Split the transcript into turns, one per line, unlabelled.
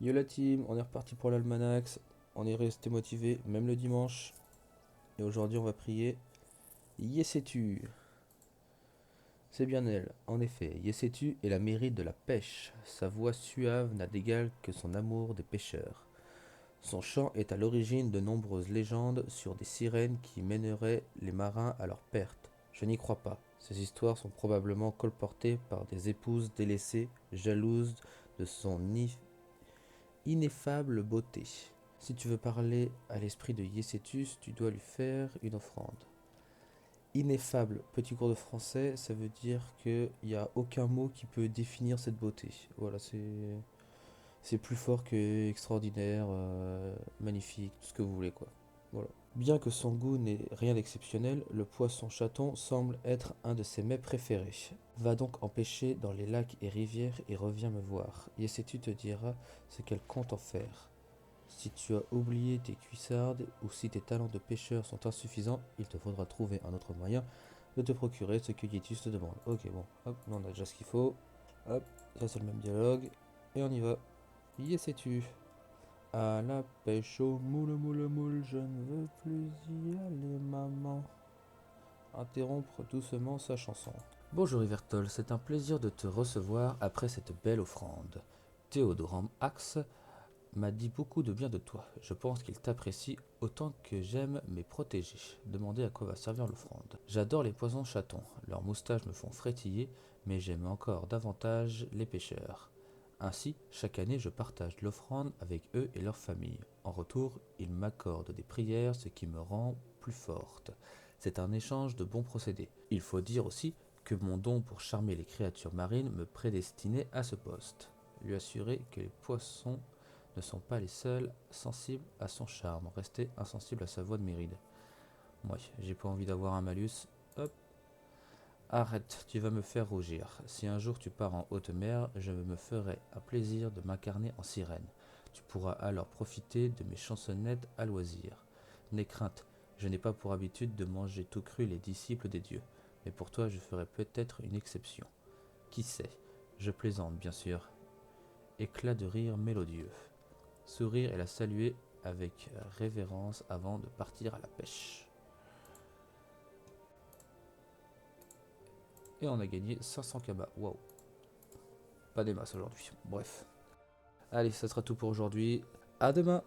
Yo la team, on est reparti pour l'Almanax. On est resté motivé, même le dimanche. Et aujourd'hui, on va prier. Yessetu. C'est bien elle. En effet, Yessetu est la mérite de la pêche. Sa voix suave n'a d'égal que son amour des pêcheurs. Son chant est à l'origine de nombreuses légendes sur des sirènes qui mèneraient les marins à leur perte. Je n'y crois pas. Ces histoires sont probablement colportées par des épouses délaissées, jalouses de son ineffable beauté. Si tu veux parler à l'esprit de Yécétus, tu dois lui faire une offrande. Ineffable, petit cours de français, ça veut dire qu'il n'y a aucun mot qui peut définir cette beauté. Voilà, c'est plus fort que extraordinaire, magnifique, tout ce que vous voulez quoi. Voilà. Bien que son goût n'ait rien d'exceptionnel, le poisson chaton semble être un de ses mets préférés. Va donc en pêcher dans les lacs et rivières et reviens me voir. Yessetu te dira ce qu'elle compte en faire. Si tu as oublié tes cuissardes ou si tes talents de pêcheur sont insuffisants, il te faudra trouver un autre moyen de te procurer ce que Yetus te demande. Ok, bon, hop, on a déjà ce qu'il faut. Hop, ça c'est le même dialogue. Et on y va. Yessetu. À la pêche au moule, moule, moule, je ne veux plus y aller, maman. Interrompre doucement sa chanson. Bonjour Yvertol, c'est un plaisir de te recevoir après cette belle offrande. Théodoram Axe m'a dit beaucoup de bien de toi. Je pense qu'il t'apprécie autant que j'aime mes protégés. Demandez à quoi va servir l'offrande. J'adore les poissons chatons. Leurs moustaches me font frétiller, mais j'aime encore davantage les pêcheurs. Ainsi, chaque année, je partage l'offrande avec eux et leurs familles. En retour, ils m'accordent des prières, ce qui me rend plus forte. C'est un échange de bons procédés. Il faut dire aussi que mon don pour charmer les créatures marines me prédestinait à ce poste. Lui assurer que les poissons ne sont pas les seuls sensibles à son charme. Restez insensible à sa voix de Méride. Moi, j'ai pas envie d'avoir un malus. Hop. Arrête, tu vas me faire rougir. Si un jour tu pars en haute mer, je me ferai un plaisir de m'incarner en sirène. Tu pourras alors profiter de mes chansonnettes à loisir. N'aie crainte, je n'ai pas pour habitude de manger tout cru les disciples des dieux. Mais pour toi, je ferai peut-être une exception. Qui sait? Je plaisante, bien sûr. Éclat de rire mélodieux. Sourire et la saluer avec révérence avant de partir à la pêche. Et on a gagné 500 kabas. Waouh, pas des masses aujourd'hui. Bref. Allez, ça sera tout pour aujourd'hui. À demain.